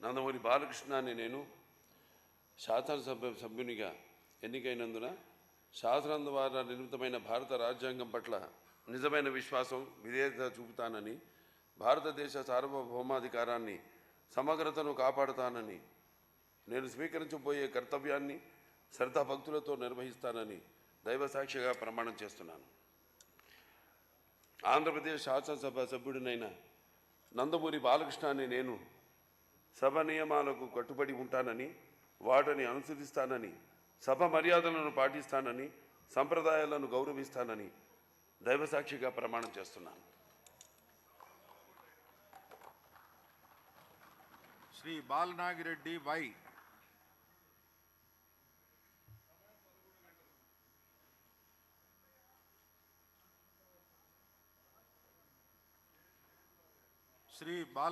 నందమూరి బాలకృష్ణ అనే నేను సభ్యునిగా ఎన్నికైనందున శాసనం ద్వారా నిర్మితమైన భారత రాజ్యాంగం పట్ల నిజమైన విశ్వాసం విధేయత చూపుతానని, భారతదేశ సార్వభౌమాధికారాన్ని సమగ్రతను కాపాడుతానని, నేను స్వీకరించబోయే కర్తవ్యాన్ని శ్రద్ధాభక్తులతో నిర్వహిస్తానని దైవసాక్షిగా ప్రమాణం చేస్తున్నాను. ఆంధ్రప్రదేశ్ శాసనసభ సభ్యుడినైన నందమూరి బాలకృష్ణ అనే నేను సభ నియమాలకు కట్టుబడి ఉంటానని, వాటిని అనుసరిస్తానని, సభ మర్యాదలను పాటిస్తానని, సంప్రదాయాలను గౌరవిస్తానని దైవసాక్షిగా ప్రమాణం చేస్తున్నాను. శ్రీ బాలనాగిరెడ్డి వై. శ్రీ బాల